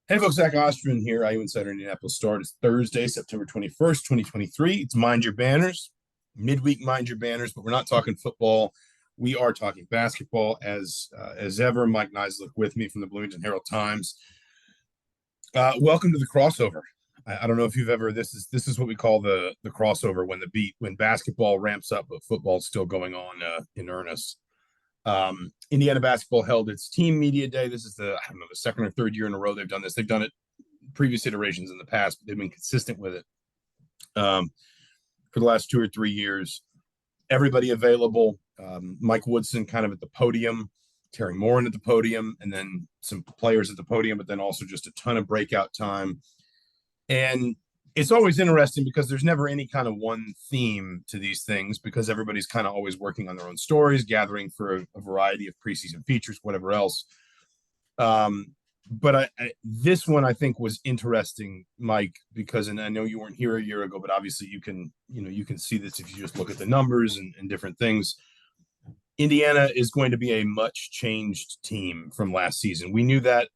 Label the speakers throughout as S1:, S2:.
S1: Hey folks, Zach Osterman here, IU Insider Indianapolis Star. It's Thursday, September 21st, 2023. It's Mind Your Banners, midweek Mind Your Banners, but we're not talking football. We are talking basketball as ever. Mike Niziolek with me from the Bloomington Herald Times. Welcome to the crossover. I don't know if you've ever this is what we call the crossover when basketball ramps up but football's still going on in earnest. Indiana basketball held its team media day. This is the second or third year in a row they've done this. They've done it previous iterations in the past, but they've been consistent with it for the last 2 or 3 years. Everybody available. Mike Woodson kind of at the podium, Terry Morin at the podium, and then some players at the podium, but then also just a ton of breakout time. And it's always interesting because there's never any kind of one theme to these things because everybody's kind of always working on their own stories, gathering for a variety of preseason features, whatever else. But this one I think was interesting, Mike, because, and I know you weren't here a year ago, but obviously you can see this if you just look at the numbers and different things. Indiana is going to be a much changed team from last season. We knew that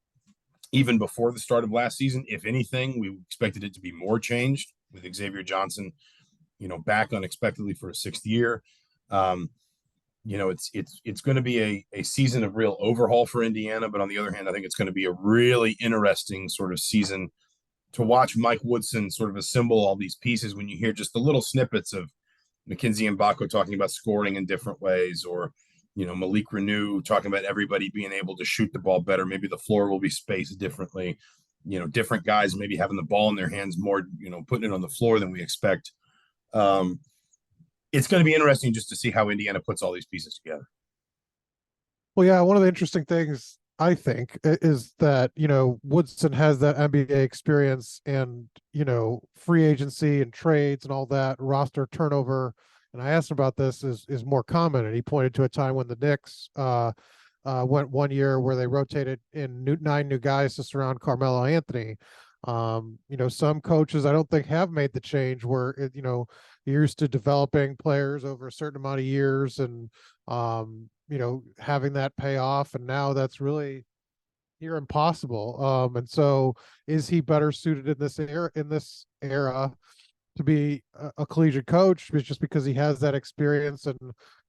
S1: even before the start of last season. If anything, we expected it to be more changed with Xavier Johnson, back unexpectedly for a sixth year. It's going to be a season of real overhaul for Indiana, but on the other hand, I think it's going to be a really interesting sort of season to watch Mike Woodson sort of assemble all these pieces when you hear just the little snippets of Mackenzie Mbako talking about scoring in different ways, or Malik Renew talking about everybody being able to shoot the ball better. Maybe the floor will be spaced differently. Different guys maybe having the ball in their hands more, putting it on the floor than we expect. It's going to be interesting just to see how Indiana puts all these pieces together.
S2: Well, yeah, one of the interesting things I think is that, Woodson has that NBA experience and, free agency and trades and all that, roster turnover. And I asked him about this is more common. And he pointed to a time when the Knicks went one year where they rotated in nine new guys to surround Carmelo Anthony. Some coaches I don't think have made the change where, you're used to developing players over a certain amount of years and, having that pay off. And now that's really near impossible. And so is he better suited in this era to be a collegiate coach just because he has that experience? And,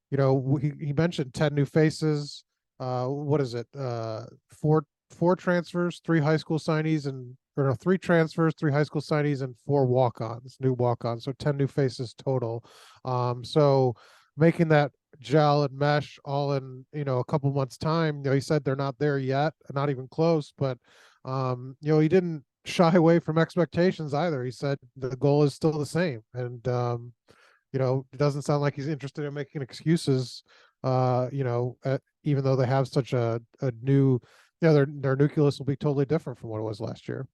S2: he mentioned 10 new faces. What is it? Four transfers, three high school signees, three transfers, three high school signees, and four new walk-ons. So 10 new faces total. So making that gel and mesh all in, a couple months time. He said they're not there yet, not even close, but he didn't shy away from expectations either. He said the goal is still the same. And it doesn't sound like he's interested in making excuses, even though they have such a new, their nucleus will be totally different from what it was last year.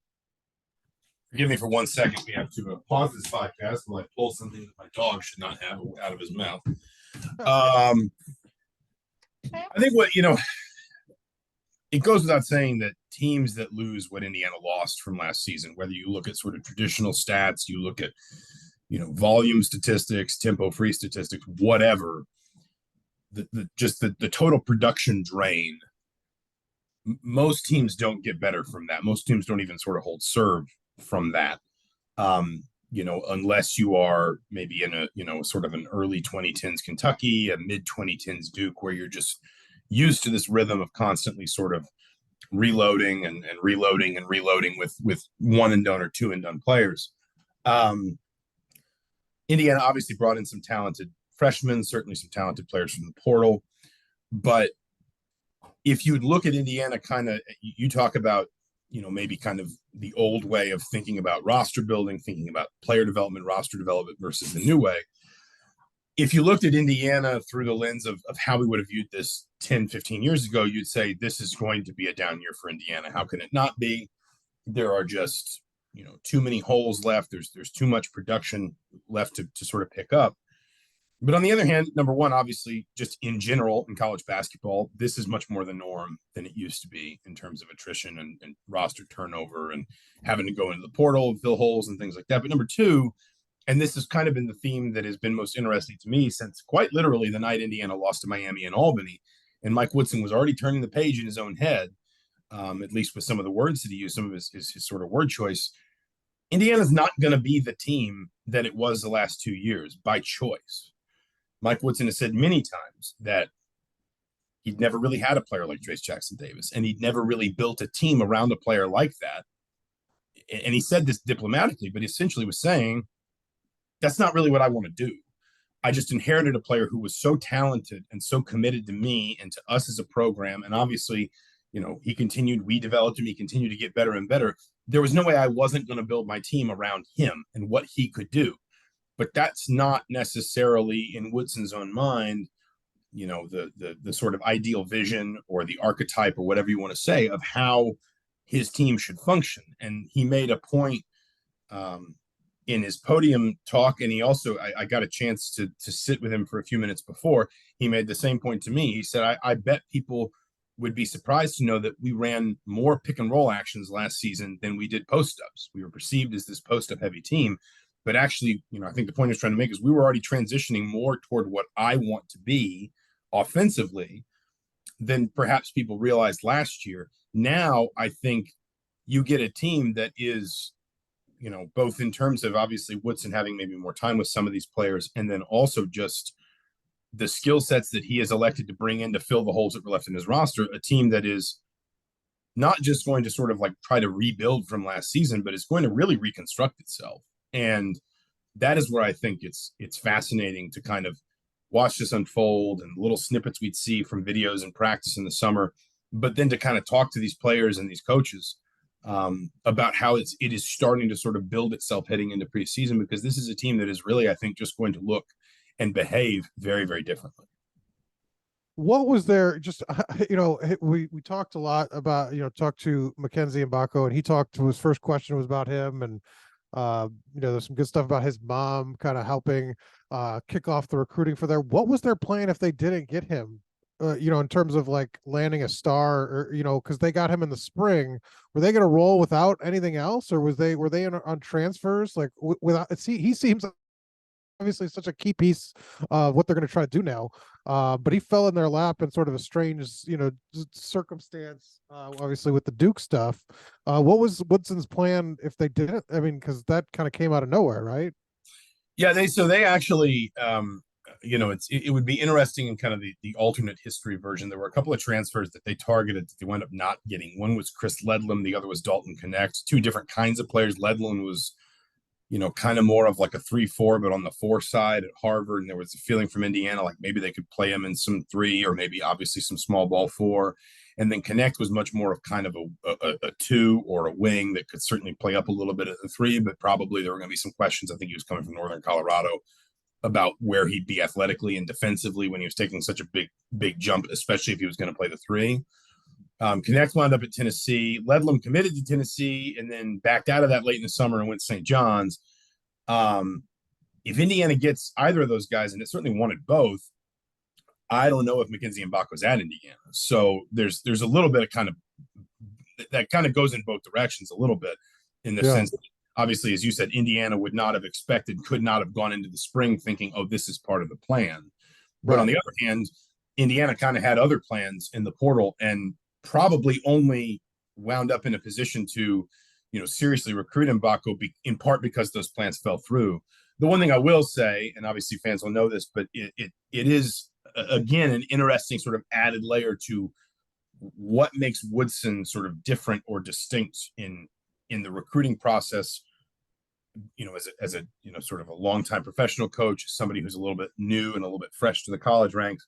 S1: Forgive me for 1 second. We have to pause this podcast while I pull something that my dog should not have out of his mouth. I think it goes without saying that teams that lose what Indiana lost from last season, whether you look at sort of traditional stats, you look at, volume statistics, tempo free statistics, whatever, the total production drain, most teams don't get better from that. Most teams don't even sort of hold serve from that. Unless you are maybe in a, sort of an early 2010s Kentucky, a mid 2010s Duke, where you're just used to this rhythm of constantly sort of reloading and reloading and reloading with one and done or two and done players. Indiana obviously brought in some talented freshmen, certainly some talented players from the portal. But if you look at Indiana, kind of, you talk about, maybe kind of the old way of thinking about roster building, thinking about player development, roster development versus the new way. If you looked at Indiana through the lens of how we would have viewed this 10, 15 years ago, you'd say this is going to be a down year for Indiana. How can it not be? There are just, too many holes left. There's too much production left to sort of pick up. But on the other hand, number one, obviously, just in general in college basketball, this is much more the norm than it used to be in terms of attrition and roster turnover and having to go into the portal and fill holes and things like that. But number two, and this has kind of been the theme that has been most interesting to me since quite literally the night Indiana lost to Miami and Albany, and Mike Woodson was already turning the page in his own head. at least with some of the words that he used, some of his sort of word choice. Indiana's not going to be the team that it was the last 2 years by choice. Mike Woodson has said many times that he'd never really had a player like Trace Jackson Davis, and he'd never really built a team around a player like that. And he said this diplomatically, but he essentially was saying, that's not really what I want to do. I just inherited a player who was so talented and so committed to me and to us as a program. And obviously, we developed him, he continued to get better and better. There was no way I wasn't going to build my team around him and what he could do. But that's not necessarily in Woodson's own mind, the sort of ideal vision or the archetype or whatever you want to say of how his team should function. And he made a point in his podium talk, and he also, I got a chance to sit with him for a few minutes before. He made the same point to me. He said, I bet people would be surprised to know that we ran more pick and roll actions last season than we did post ups. We were perceived as this post up heavy team, but actually, I think the point he's trying to make is we were already transitioning more toward what I want to be offensively than perhaps people realized last year. Now, I think you get a team that is, both in terms of obviously Woodson having maybe more time with some of these players, and then also just the skill sets that he has elected to bring in to fill the holes that were left in his roster, a team that is not just going to sort of like try to rebuild from last season, but is going to really reconstruct itself. And that is where I think it's fascinating to kind of watch this unfold, and little snippets we'd see from videos and practice in the summer, but then to kind of talk to these players and these coaches about how it is starting to sort of build itself heading into preseason, because this is a team that is really, I think, just going to look and behave very, very differently.
S2: What was there? Just we talked a lot about talked to Mackenzie Mbako, and he talked to his first question was about him, and there's some good stuff about his mom kind of helping kick off the recruiting for there. What was their plan if they didn't get him? In terms of like landing a star, or because they got him in the spring, were they going to roll without anything else, or were they on transfers? Like without, he seems obviously such a key piece of what they're going to try to do now. But he fell in their lap in sort of a strange, circumstance, obviously with the Duke stuff. What was Woodson's plan if they didn't? I mean, because that kind of came out of nowhere, right?
S1: Yeah, they actually, it would be interesting in kind of the alternate history version. There were a couple of transfers that they targeted that they wound up not getting. One was Chris Ledlum, the other was Dalton Connect. Two different kinds of players. Ledlum was, kind of more of like a 3-4, but on the 4 side at Harvard. And there was a feeling from Indiana, like maybe they could play him in some 3, or maybe obviously some small ball 4. And then Connect was much more of kind of a 2 or a wing that could certainly play up a little bit at the 3, but probably there were going to be some questions. I think he was coming from Northern Colorado about where he'd be athletically and defensively when he was taking such a big jump, especially if he was going to play the 3. Connect wound up at Tennessee. Ledlum committed to Tennessee and then backed out of that late in the summer and went to St. John's. If Indiana gets either of those guys, and it certainly wanted both, I don't know if Mackenzie Mbako was at Indiana. So there's a little bit of kind of goes in both directions a little bit, in the sense that obviously, as you said, Indiana would not have expected, could not have gone into the spring thinking, oh, this is part of the plan. But on the other hand, Indiana kind of had other plans in the portal and probably only wound up in a position to, seriously recruit Mbako in part because those plans fell through. The one thing I will say, and obviously fans will know this, but it is, again, an interesting sort of added layer to what makes Woodson sort of different or distinct in the recruiting process, as a sort of a longtime professional coach, somebody who's a little bit new and a little bit fresh to the college ranks,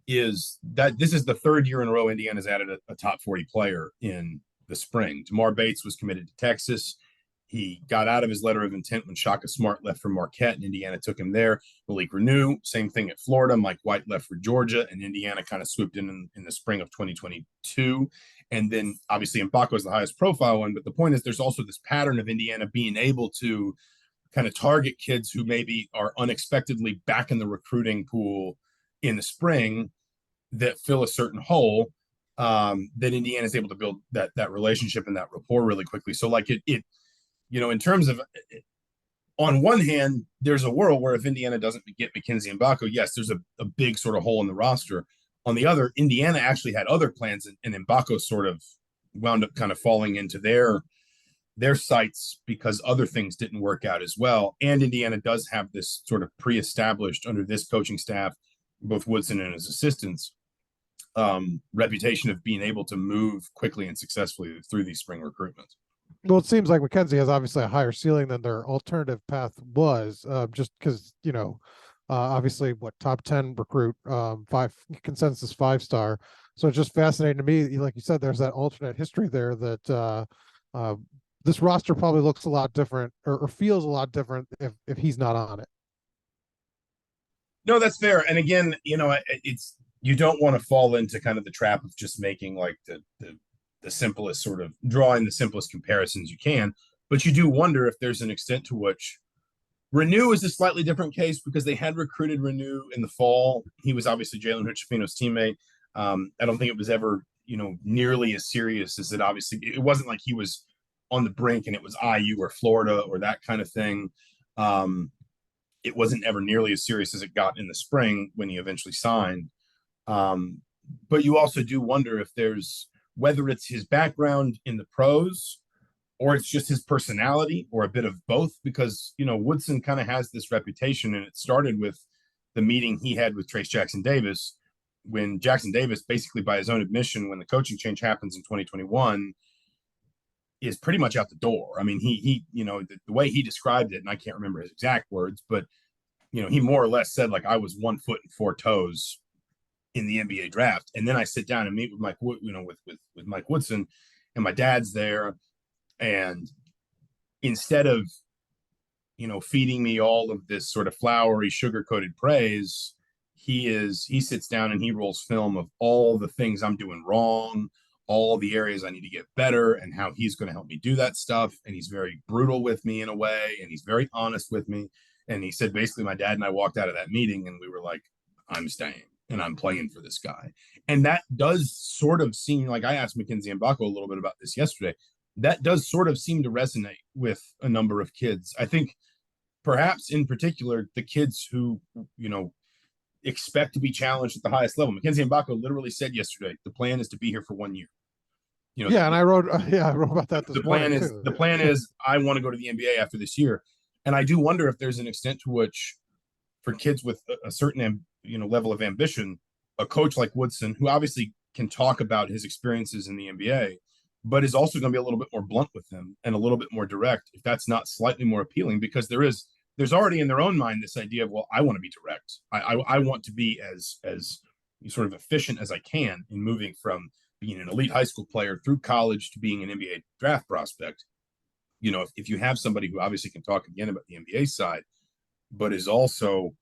S1: is that this is the 3rd year in a row Indiana's added a top 40 player in the spring. Tamar Bates was committed to Texas. He got out of his letter of intent when Shaka Smart left for Marquette, and Indiana took him there. Malik Renew, same thing at Florida. Mike White left for Georgia, and Indiana kind of swooped in the spring of 2022. And then obviously Mbako is the highest profile one, but the point is there's also this pattern of Indiana being able to kind of target kids who maybe are unexpectedly back in the recruiting pool in the spring that fill a certain hole, that Indiana is able to build that relationship and that rapport really quickly. So like it in terms of, on one hand, there's a world where if Indiana doesn't get Mackenzie Mbako, yes, there's a big sort of hole in the roster. On the other, Indiana actually had other plans, and Mbako sort of wound up kind of falling into their sights because other things didn't work out as well. And Indiana does have this sort of pre-established under this coaching staff, both Woodson and his assistants, reputation of being able to move quickly and successfully through these spring recruitments.
S2: Well, it seems like Mackenzie has obviously a higher ceiling than their alternative path was, just because, obviously what top 10 recruit, five consensus 5-star. So it's just fascinating to me. Like you said, there's that alternate history there that this roster probably looks a lot different or feels a lot different if he's not on it.
S1: No, that's fair. And again, it's you don't want to fall into kind of the trap of just making like the simplest sort of drawing the simplest comparisons you can. But you do wonder if there's an extent to which Renew is a slightly different case because they had recruited Renew in the fall. He was obviously Jalen Hood-Schifino's teammate. I don't think it was ever, nearly as serious as it obviously, it wasn't like he was on the brink and it was IU or Florida or that kind of thing. It wasn't ever nearly as serious as it got in the spring when he eventually signed. But you also do wonder if there's, whether it's his background in the pros or it's just his personality or a bit of both, because, Woodson kind of has this reputation, and it started with the meeting he had with Trace Jackson Davis when Jackson Davis, basically by his own admission, when the coaching change happens in 2021, is pretty much out the door. I mean, he the way he described it, and I can't remember his exact words, but, he more or less said, like, I was 1 foot and 4 toes in the NBA draft. And then I sit down and meet with Mike, with Mike Woodson, and my dad's there. And instead of, feeding me all of this sort of flowery, sugar-coated praise, he sits down and he rolls film of all the things I'm doing wrong, all the areas I need to get better, and how he's going to help me do that stuff. And he's very brutal with me in a way, and he's very honest with me. And he said, basically, my dad and I walked out of that meeting and we were like, I'm staying and I'm playing for this guy. And that does sort of seem like, I asked Mackenzie and Baco a little bit about this yesterday. That does sort of seem to resonate with a number of kids. I think perhaps in particular, the kids who, expect to be challenged at the highest level. Mackenzie and Baco literally said yesterday, the plan is to be here for 1 year.
S2: And I wrote about that this morning.
S1: The plan is I want to go to the NBA after this year. And I do wonder if there's an extent to which, for kids with a certain level of ambition, a coach like Woodson, who obviously can talk about his experiences in the NBA, but is also going to be a little bit more blunt with them and a little bit more direct, if that's not slightly more appealing, because there's already in their own mind this idea of, well, I want to be direct. I want to be as sort of efficient as I can in moving from being an elite high school player through college to being an NBA draft prospect. If you have somebody who obviously can talk again about the NBA side, but is also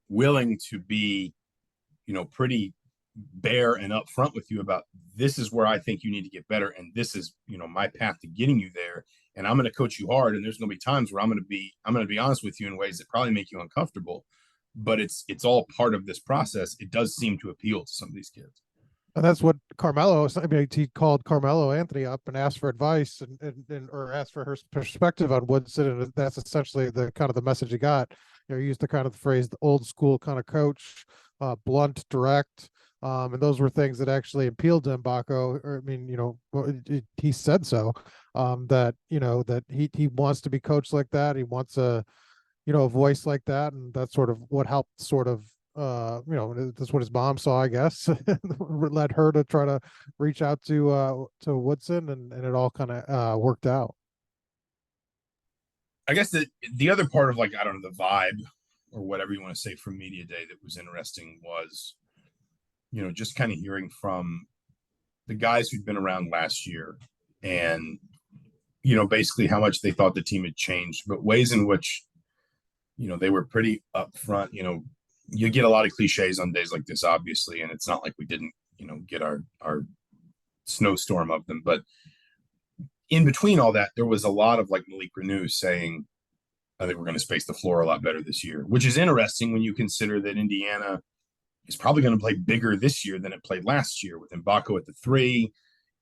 S1: willing to be, pretty bare and upfront with you about, this is where I think you need to get better, and this is, my path to getting you there, and I'm going to coach you hard, and there's going to be times where I'm going to be honest with you in ways that probably make you uncomfortable, but it's all part of this process. It does seem to appeal to some of these kids.
S2: And that's what Carmelo, he called Carmelo Anthony up and asked for advice and or asked for her perspective on Woodson. And that's essentially the kind of the message he got. He used the kind of the phrase, the old school kind of coach, blunt, direct. And those were things that actually appealed to Mbako. He said so, that, that he wants to be coached like that. He wants a voice like that. And that's sort of what helped sort of, that's what his mom saw, I guess, led her to try to reach out to Woodson, and it all kind of worked out.
S1: I guess the other part of, like, I don't know, the vibe or whatever you want to say from media day that was interesting was, just kind of hearing from the guys who'd been around last year and, basically how much they thought the team had changed, but ways in which, they were pretty upfront. You get a lot of cliches on days like this, obviously, and it's not like we didn't, get our snowstorm of them. But in between all that, there was a lot of, like, Malik Renew saying, I think we're going to space the floor a lot better this year, which is interesting when you consider that Indiana is probably going to play bigger this year than it played last year, with Mbako at the 3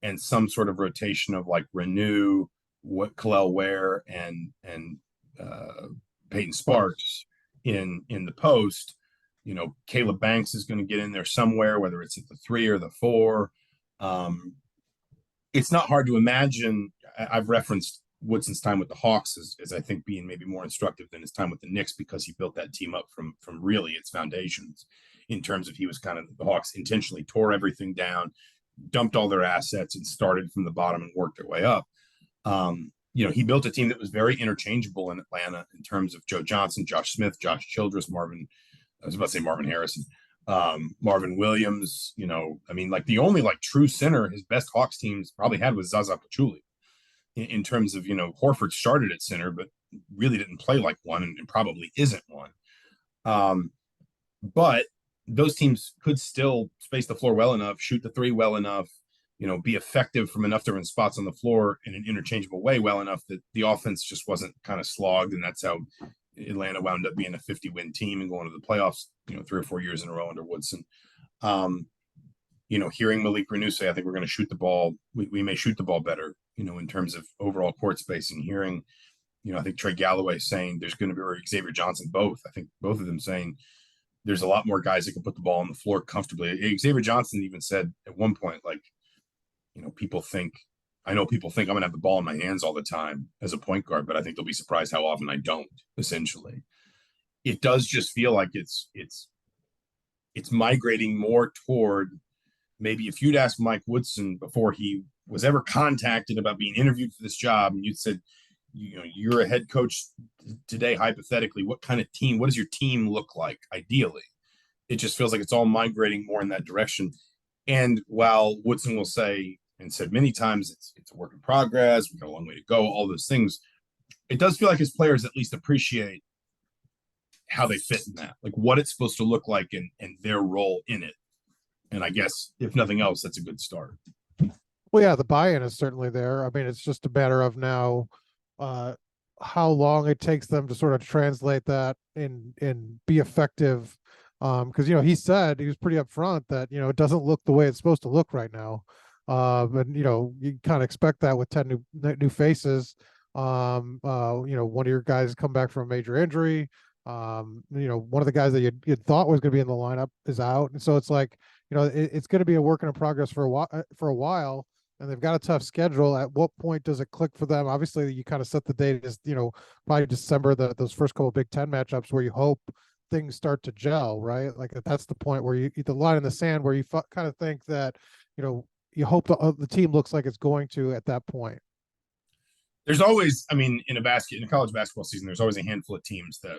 S1: and some sort of rotation of, like, Renew, Kalel Ware, and Peyton Sparks in the post. Caleb Banks is going to get in there somewhere, whether it's at the 3 or the 4. It's not hard to imagine. I've referenced Woodson's time with the Hawks as I think being maybe more instructive than his time with the Knicks, because he built that team up from really its foundations, in terms of he was kind of, the Hawks intentionally tore everything down, dumped all their assets, and started from the bottom and worked their way up. He built a team that was very interchangeable in Atlanta in terms of Joe Johnson, Josh Smith, Josh Childress, I was about to say Marvin Harrison, Marvin Williams. Like the only like true center his best Hawks teams probably had was Zaza Pachulia, in terms of, Horford started at center, but really didn't play like one, and probably isn't one. But those teams could still space the floor well enough, shoot the 3 well enough, be effective from enough different spots on the floor in an interchangeable way well enough that the offense just wasn't kind of slogged. And that's how Atlanta wound up being a 50-win team and going to the playoffs, 3 or 4 years in a row under Woodson. Hearing Malik Renew say, I think we're going to shoot the ball. We may shoot the ball better, in terms of overall court spacing. Hearing, I think Trey Galloway saying there's going to be, or Xavier Johnson, both. I think both of them saying there's a lot more guys that can put the ball on the floor comfortably. Xavier Johnson even said at one point, like, people think I'm going to have the ball in my hands all the time as a point guard, but I think they'll be surprised how often I don't. Essentially, it does just feel like it's migrating more toward, maybe if you'd asked Mike Woodson before he was ever contacted about being interviewed for this job, and you'd said, you're a head coach today, hypothetically, what does your team look like ideally? It just feels like it's all migrating more in that direction. And while Woodson will say, and said many times, it's a work in progress, we've got a long way to go, all those things, it does feel like his players at least appreciate how they fit in that, like what it's supposed to look like, and their role in it. And I guess, if nothing else, that's a good start.
S2: Well, yeah, the buy-in is certainly there. I mean, it's just a matter of now how long it takes them to sort of translate that and be effective. Because he said, he was pretty upfront that it doesn't look the way it's supposed to look right now. And you kind of expect that with 10 new faces. One of your guys come back from a major injury. One of the guys that you thought was going to be in the lineup is out, and so it's like, it's going to be a work in progress for a while, and they've got a tough schedule. At what point does it click for them? Obviously, you kind of set the date as probably December, those first couple of Big Ten matchups where you hope things start to gel, right? Like that's the point where you the line in the sand where you kind of think that you hope the team looks like it's going to at that point.
S1: There's always, in a college basketball season, there's always a handful of teams that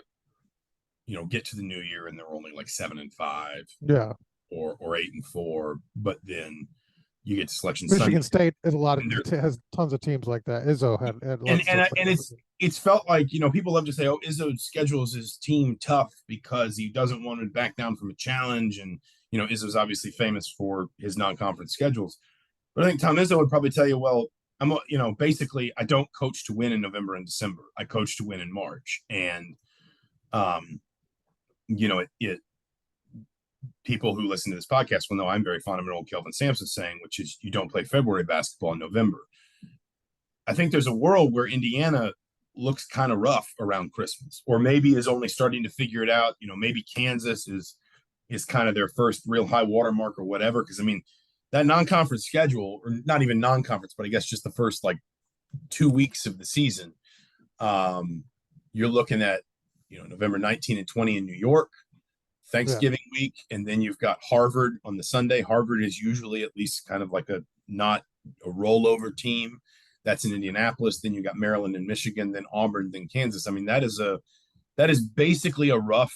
S1: get to the new year and they're only like 7-5,
S2: yeah,
S1: or 8-4, but then you get to selection
S2: Michigan
S1: Sunday.
S2: State is has tons of teams like that. Izzo had
S1: it's felt like, people love to say, oh, Izzo schedules his team tough because he doesn't want to back down from a challenge, and Izzo's obviously famous for his non-conference schedules. But I think Tom Izzo would probably tell you, well, basically, I don't coach to win in November and December. I coach to win in March. And people who listen to this podcast will know I'm very fond of an old Kelvin Sampson saying, which is, you don't play February basketball in November. I think there's a world where Indiana looks kind of rough around Christmas, or maybe is only starting to figure it out. Maybe Kansas is kind of their first real high watermark or whatever. Because that non-conference schedule, or not even non-conference, but I guess just the first like 2 weeks of the season, you're looking at November 19 and 20 in New York, Thanksgiving week, and then you've got Harvard on the Sunday. Harvard is usually at least kind of like not a rollover team. That's in Indianapolis. Then you got Maryland and Michigan, then Auburn, then Kansas. That is basically a rough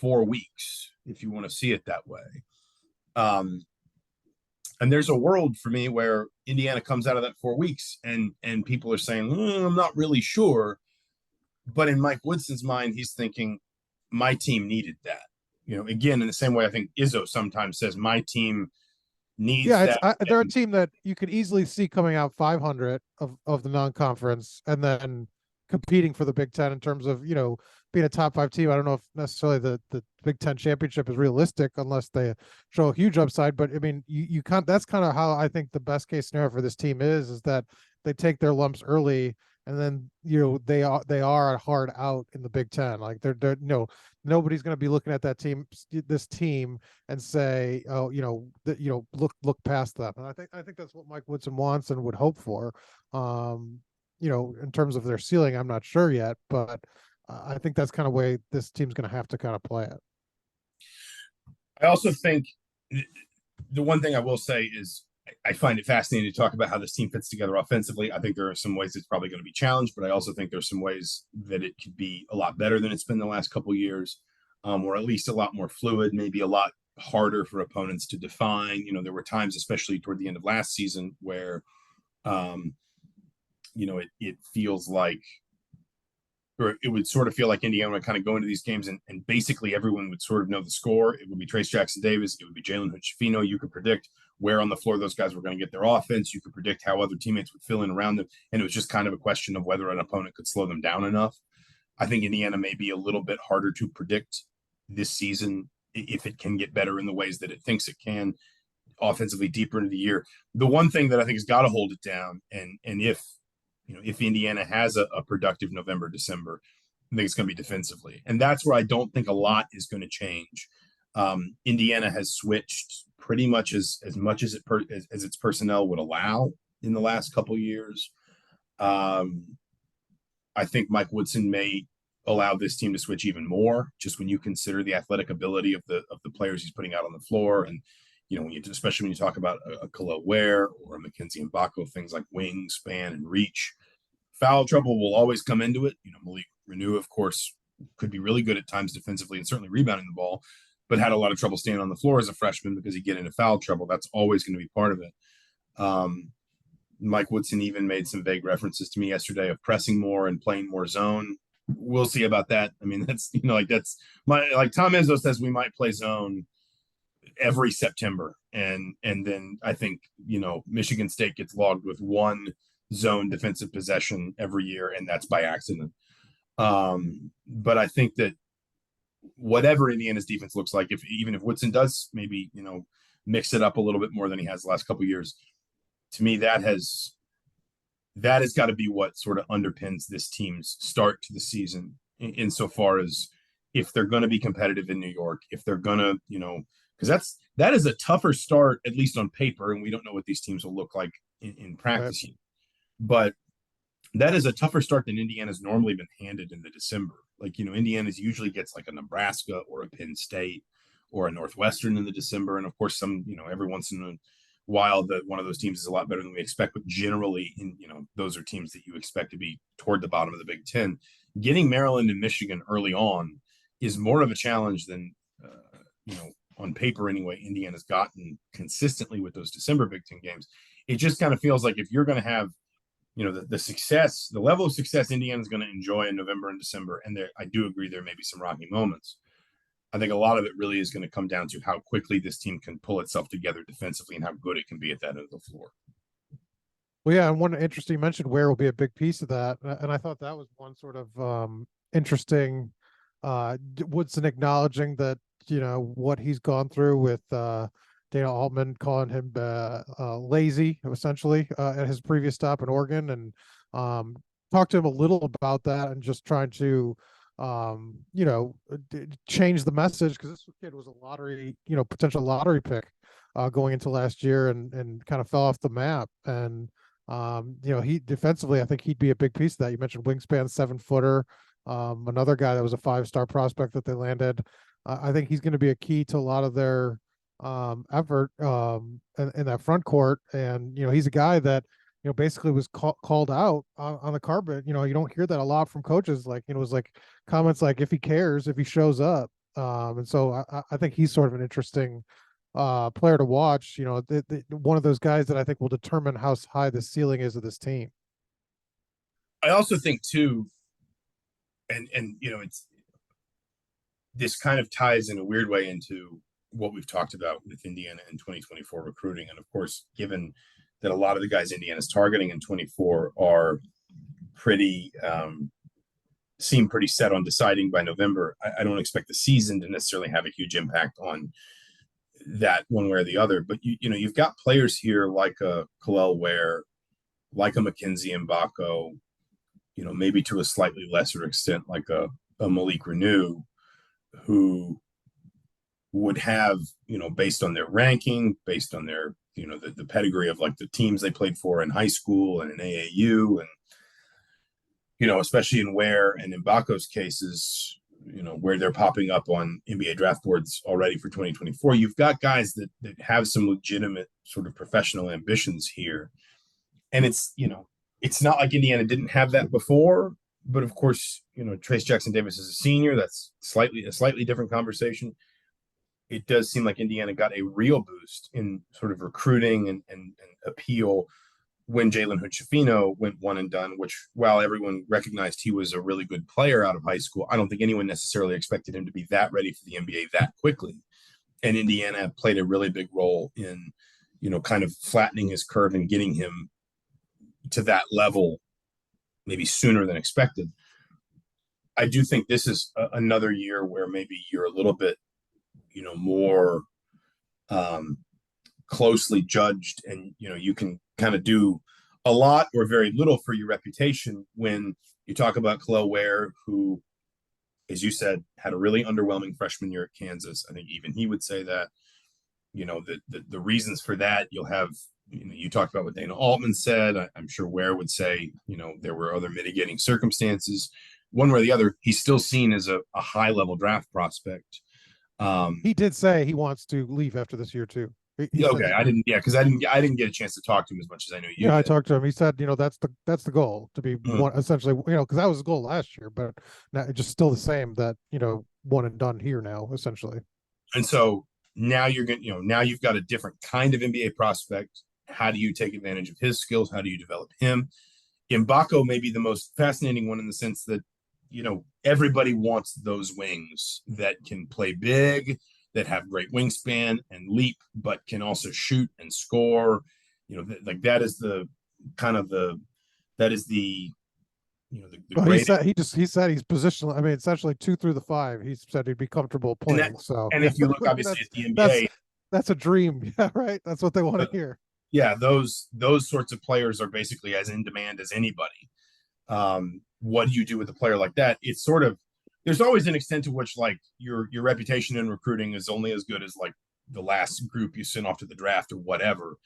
S1: 4 weeks, if you want to see it that way. And there's a world for me where Indiana comes out of that 4 weeks and people are saying, I'm not really sure. But in Mike Woodson's mind, he's thinking, my team needed that. Again, in the same way I think Izzo sometimes says, my team needs that.
S2: They're a team that you could easily see coming out 500 of the non-conference and then competing for the Big Ten in terms of, being a top 5 team. I don't know if necessarily the Big Ten championship is realistic unless they show a huge upside, but you can't, that's kind of how I think the best case scenario for this team is that they take their lumps early, and then they are a hard out in the Big Ten. Like they're nobody's going to be looking at this team, and say, oh, look past that. And I think that's what Mike Woodson wants and would hope for. In terms of their ceiling, I'm not sure yet, but I think that's kind of way this team's going to have to kind of play it.
S1: I also think the one thing I will say is I find it fascinating to talk about how this team fits together offensively. I think there are some ways it's probably going to be challenged, but I also think there's some ways that it could be a lot better than it's been the last couple of years, or at least a lot more fluid, maybe a lot harder for opponents to define. There were times, especially toward the end of last season, where um, it feels like, or it would sort of feel like Indiana would kind of go into these games and basically everyone would sort of know the score. It would be Trace Jackson Davis. It would be Jalen Hood-Schifino. You could predict where on the floor those guys were going to get their offense. You could predict how other teammates would fill in around them. And it was just kind of a question of whether an opponent could slow them down enough. I think Indiana may be a little bit harder to predict this season if it can get better in the ways that it thinks it can offensively deeper into the year. The one thing that I think has got to hold it down, and if Indiana has a productive November, December, I think it's going to be defensively. And that's where I don't think a lot is going to change. Indiana has switched pretty much as much as its personnel would allow in the last couple of years. I think Mike Woodson may allow this team to switch even more, just when you consider the athletic ability of the players he's putting out on the floor. And especially when you talk about a Khalil Ware or a Mackenzie Mbako, things like wingspan and reach, foul trouble will always come into it. Malik Renew, of course, could be really good at times defensively and certainly rebounding the ball, but had a lot of trouble staying on the floor as a freshman because he'd get into foul trouble. That's always going to be part of it. Mike Woodson even made some vague references to me yesterday of pressing more and playing more zone. We'll see about that. I mean, that's Tom Izzo says we might play zone every September. And then I think, Michigan State gets logged with one zone defensive possession every year, and that's by accident. But I think that whatever Indiana's defense looks like, even if Woodson does maybe, mix it up a little bit more than he has the last couple of years, to me, that has got to be what sort of underpins this team's start to the season, insofar as if they're going to be competitive in New York, if they're going to, because that is a tougher start, at least on paper, and we don't know what these teams will look like in practice. Right. But that is a tougher start than Indiana's normally been handed in the December. Indiana's usually gets like a Nebraska or a Penn State or a Northwestern in the December. And of course, every once in a while that one of those teams is a lot better than we expect, but generally those are teams that you expect to be toward the bottom of the Big Ten. Getting Maryland and Michigan early on is more of a challenge than, on paper anyway, Indiana's gotten consistently with those December Big Ten games. It just kind of feels like if you're going to have, the success, the level of success Indiana's going to enjoy in November and December, and I do agree there may be some rocky moments. I think a lot of it really is going to come down to how quickly this team can pull itself together defensively and how good it can be at that end of the floor.
S2: Well, yeah, and one interesting mention where will be a big piece of that, and I thought that was one sort of interesting. Woodson acknowledging that what he's gone through with Dana Altman calling him lazy, essentially, at his previous stop in Oregon, and talked to him a little about that, and just trying to change the message, because this kid was a lottery, potential lottery pick going into last year, and kind of fell off the map. And he defensively, I think he'd be a big piece of that. You mentioned wingspan, 7-footer. Another guy that was a 5-star prospect that they landed. I think he's going to be a key to a lot of their effort in that front court. And he's a guy that basically was called out on the carpet. You don't hear that a lot from coaches. Like it was like comments like, if he cares, if he shows up. And so I think he's sort of an interesting player to watch. One of those guys that I think will determine how high the ceiling is of this team.
S1: I also think too, and it's, this kind of ties in a weird way into what we've talked about with Indiana in 2024 recruiting. And of course, given that a lot of the guys Indiana's targeting in 24 are seem pretty set on deciding by November, I don't expect the season to necessarily have a huge impact on that one way or the other. But you've got players here like a Khalil Ware, like a Mackenzie Mbako, maybe to a slightly lesser extent like a Malik Renew, who would have, based on their ranking, based on their, the pedigree of like the teams they played for in high school and in AAU, and especially in Ware and in Baco's cases, where they're popping up on NBA draft boards already for 2024. You've got guys that have some legitimate sort of professional ambitions here. And it's not like Indiana didn't have that before, but of course, Trace Jackson Davis is a senior. That's a slightly different conversation. It does seem like Indiana got a real boost in sort of recruiting and appeal when Jalen Hood-Schifino went one and done, which while everyone recognized he was a really good player out of high school, I don't think anyone necessarily expected him to be that ready for the NBA that quickly. And Indiana played a really big role in, kind of flattening his curve and getting him to that level maybe sooner than expected. I do think this is another year where maybe you're a little bit, more closely judged, and you can kind of do a lot or very little for your reputation when you talk about Khalil Ware, who, as you said, had a really underwhelming freshman year at Kansas. I think even he would say that. The reasons for that, you'll have, you talked about what Dana Altman said. I'm sure Ware would say, there were other mitigating circumstances. One way or the other, he's still seen as a high level draft prospect.
S2: He did say he wants to leave after this year too.
S1: Okay, I didn't. Yeah, because I didn't get a chance to talk to him as much as I know you.
S2: Yeah, I talked to him. He said, that's the goal, to be one, essentially, because that was the goal last year, but now it's just still the same, that one and done here now, essentially.
S1: And so now now you've got a different kind of NBA prospect. How do you take advantage of his skills? How do you develop him? Mbako may be the most fascinating one in the sense that everybody wants those wings that can play big, that have great wingspan and leap, but can also shoot and score. Like that is the kind of that is the
S2: well, he said he's positional. I mean, essentially 2 through the 5. He said he'd be comfortable playing.
S1: And if you look obviously at the NBA,
S2: that's a dream. Yeah, right. That's what they want to hear.
S1: Yeah, those sorts of players are basically as in demand as anybody. What do you do with a player like that? It's sort of, there's always an extent to which like your reputation in recruiting is only as good as like the last group you sent off to the draft or whatever.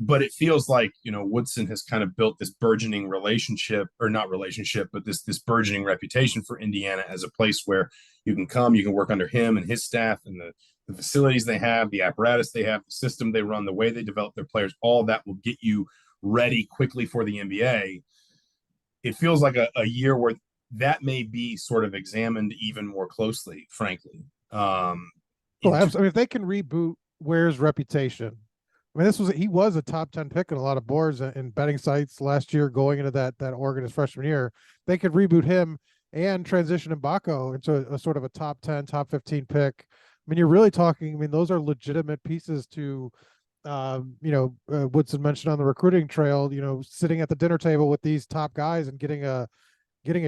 S1: But it feels like Woodson has kind of built this burgeoning relationship, or not relationship, but this burgeoning reputation for Indiana as a place where you can come, you can work under him and his staff, and the facilities they have, the apparatus they have, the system they run, the way they develop their players, all that will get you ready quickly for the NBA. It feels like a year where that may be sort of examined even more closely, frankly.
S2: Well, I mean, if they can reboot Ware's reputation, I mean, he was a top 10 pick in a lot of boards and betting sites last year going into that Oregon his freshman year. They could reboot him and transition Mbako into a sort of a top 10, top 15 pick. I mean, you're really talking, I mean, those are legitimate pieces to, Woodson mentioned on the recruiting trail, sitting at the dinner table with these top guys and getting a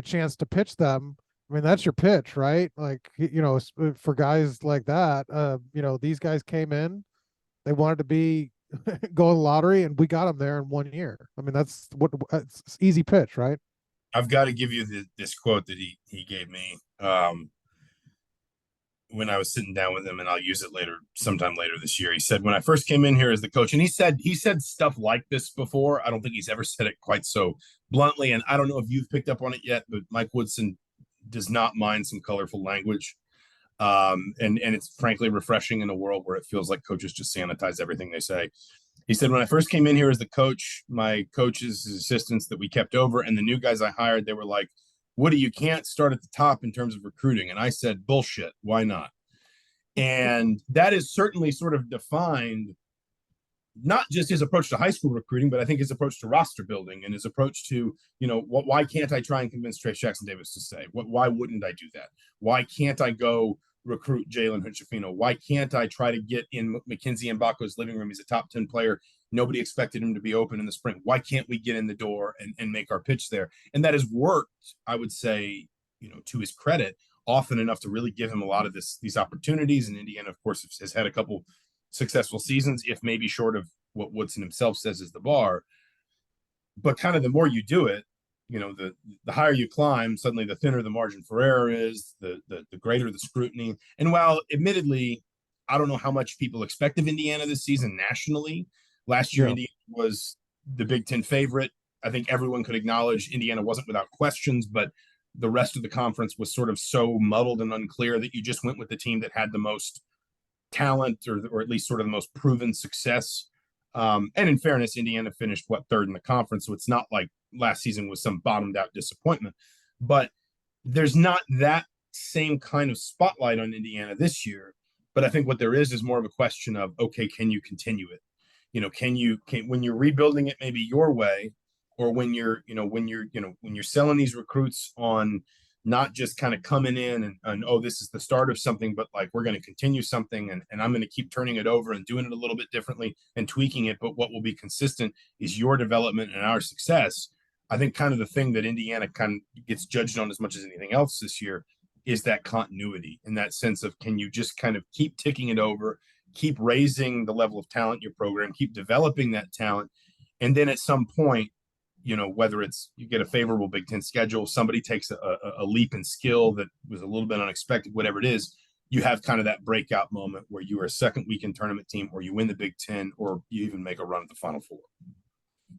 S2: chance to pitch them. I mean, that's your pitch, right? Like, for guys like that, these guys came in, they wanted to be going lottery, and we got them there in 1 year. I mean, that's it's easy pitch, right?
S1: I've got to give you this quote that he gave me when I was sitting down with him, and I'll use it sometime later this year. He said, when I first came in here as the coach, and he said stuff like this before. I don't think he's ever said it quite so bluntly, and I don't know if you've picked up on it yet, but Mike Woodson does not mind some colorful language. And it's frankly refreshing in a world where it feels like coaches just sanitize everything they say. He said, when I first came in here as the coach, my coaches, his assistants that we kept over, and the new guys I hired, they were like, Woody, you can't start at the top in terms of recruiting. And I said, bullshit, why not? And that is certainly sort of defined not just his approach to high school recruiting, but I think his approach to roster building and his approach to, why can't I try and convince Trace Jackson Davis to stay? Why wouldn't I do that? Why can't I go recruit Jalen Hood-Schifino? Why can't I try to get in Mackenzie Mbako's living room? He's a top 10 player. Nobody expected him to be open in the spring. Why can't we get in the door and make our pitch there? And that has worked, I would say, to his credit, often enough to really give him a lot of these opportunities. And Indiana, of course, has had a couple successful seasons, if maybe short of what Woodson himself says is the bar. But kind of the more you do it, the higher you climb, suddenly the thinner the margin for error is, the greater the scrutiny. And while admittedly, I don't know how much people expect of Indiana this season nationally. Last year,
S2: Yeah.
S1: Indiana was the Big Ten favorite. I think everyone could acknowledge Indiana wasn't without questions, but the rest of the conference was sort of so muddled and unclear that you just went with the team that had the most talent, or at least sort of the most proven success. And in fairness, Indiana finished third in the conference, so it's not like last season was some bottomed out disappointment. But there's not that same kind of spotlight on Indiana this year. But I think what there is more of a question of, okay, can you continue it? Can when you're rebuilding it maybe your way, or when you're selling these recruits on not just kind of coming in and oh, this is the start of something, but like we're going to continue something, and I'm going to keep turning it over and doing it a little bit differently and tweaking it, but what will be consistent is your development and our success. I think kind of the thing that Indiana kind of gets judged on as much as anything else this year is that continuity, in that sense of, can you just kind of keep ticking it over, keep raising the level of talent in your program, keep developing that talent, and then at some point, whether it's you get a favorable Big Ten schedule, somebody takes a leap in skill that was a little bit unexpected, whatever it is, you have kind of that breakout moment where you are a second weekend tournament team, or you win the Big Ten, or you even make a run at the Final Four.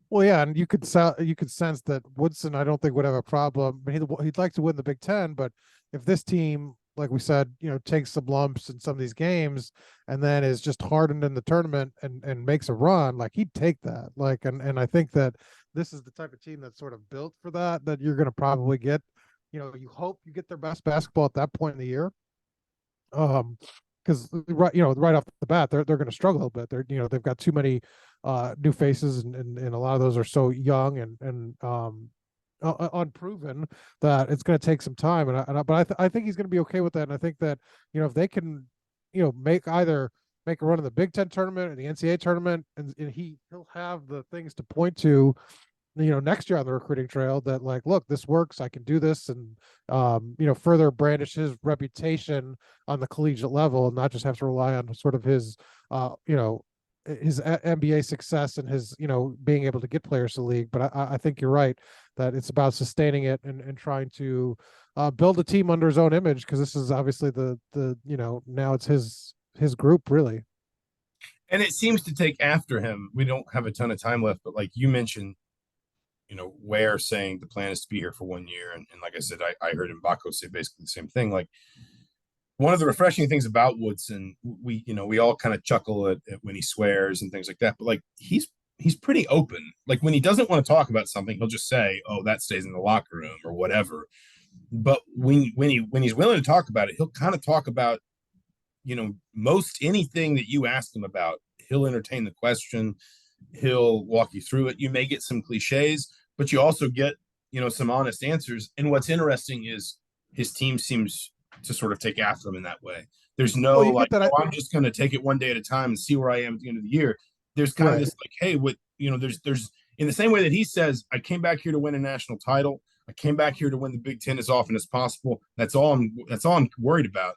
S2: Well, yeah, and you could sense that Woodson, I don't think would have a problem. I mean, he'd like to win the Big Ten, but if this team, like we said, takes some lumps in some of these games and then is just hardened in the tournament and makes a run, like he'd take that. Like, and I think that this is the type of team that's sort of built for that you're going to probably get. You hope you get their best basketball at that point in the year. Because right off the bat, they're going to struggle a bit. They've got too many new faces, and a lot of those are so young and unproven that it's going to take some time. But I think he's going to be okay with that. And I think that if they can make a run in the Big Ten tournament and the NCAA tournament, and he'll have the things to point to next year on the recruiting trail that, like, look, this works, I can do this, and further brandish his reputation on the collegiate level and not just have to rely on sort of his his NBA success and his being able to get players to the league. But I think you're right that it's about sustaining it and trying to build a team under his own image, because this is obviously the now it's his group, really.
S1: And it seems to take after him. We don't have a ton of time left, but like you mentioned, Ware saying the plan is to be here for 1 year. And like I said, I heard Mbako say basically the same thing. Like, one of the refreshing things about Woodson, we all kind of chuckle at when he swears and things like that, but like he's pretty open. Like, when he doesn't want to talk about something, he'll just say, "Oh, that stays in the locker room," or whatever. But when he's willing to talk about it, he'll kind of talk about most anything that you ask him about. He'll entertain the question. He'll walk you through it. You may get some cliches, but you also get some honest answers. And what's interesting is his team seems to sort of take after him in that way. There's no
S2: Well, you
S1: like,
S2: get that,
S1: oh, I'm just going to take it one day at a time and see where I am at the end of the year. There's kind of
S2: right?
S1: this like, hey, what there's in the same way that he says, I came back here to win a national title. I came back here to win the Big Ten as often as possible. That's all I'm worried about.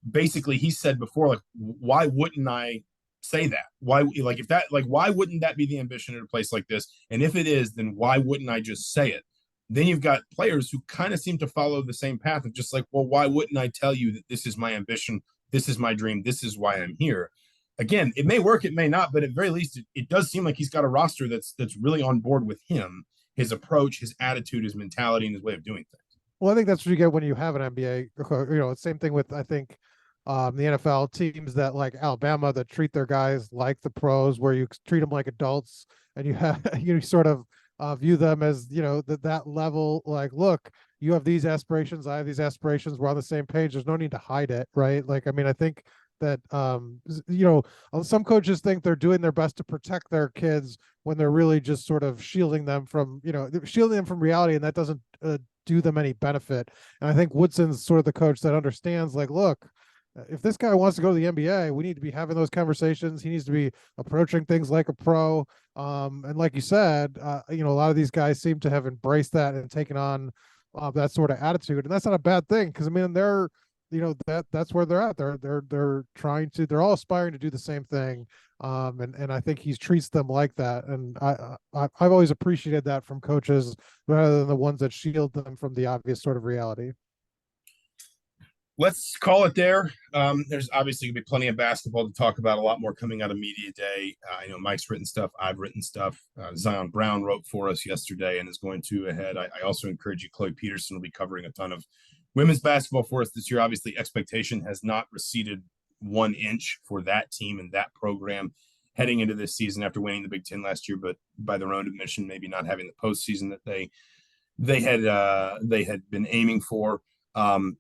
S1: Basically, he said before, like, why wouldn't I say that? Why, like, if that, like, why wouldn't that be the ambition at a place like this? And if it is, then why wouldn't I just say it? Then you've got players who kind of seem to follow the same path of just like, well, why wouldn't I tell you that this is my ambition? This is my dream. This is why I'm here. Again, it may work, it may not, but at very least, it does seem like he's got a roster that's really on board with him, his approach, his attitude, his mentality, and his way of doing things.
S2: Well, I think that's what you get when you have an NBA. Same thing with, I think, the NFL teams that, like Alabama, that treat their guys like the pros, where you treat them like adults, and you have you sort of view them as that level. Like, look, you have these aspirations, I have these aspirations. We're on the same page. There's no need to hide it, right? Like, I mean, I think that some coaches think they're doing their best to protect their kids when they're really just sort of shielding them from reality, and that doesn't do them any benefit. And I think Woodson's sort of the coach that understands, like, look, if this guy wants to go to the NBA, we need to be having those conversations. He needs to be approaching things like a pro. And like you said, a lot of these guys seem to have embraced that and taken on that sort of attitude. And that's not a bad thing, because I mean, they're that's where they're at. They're trying to, they're all aspiring to do the same thing. And I think he treats them like that. And I've always appreciated that from coaches rather than the ones that shield them from the obvious sort of reality.
S1: Let's call it there. There's obviously gonna be plenty of basketball to talk about. A lot more coming out of media day. I know Mike's written stuff. I've written stuff. Zion Brown wrote for us yesterday and is going to ahead. I also encourage you. Chloe Peterson will be covering a ton of women's basketball for us this year. Obviously, expectation has not receded 1 inch for that team and that program heading into this season after winning the Big Ten last year, but by their own admission, maybe not having the postseason that they had been aiming for.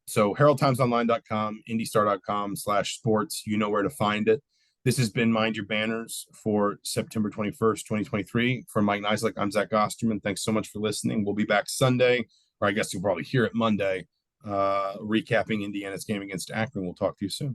S1: So heraldtimesonline.com, indystar.com/sports, you know where to find it. This has been Mind Your Banners for September 21st, 2023. For Mike Niziolek, I'm Zach Osterman. Thanks so much for listening. We'll be back Sunday, or I guess you'll probably hear it Monday, recapping Indiana's game against Akron. We'll talk to you soon.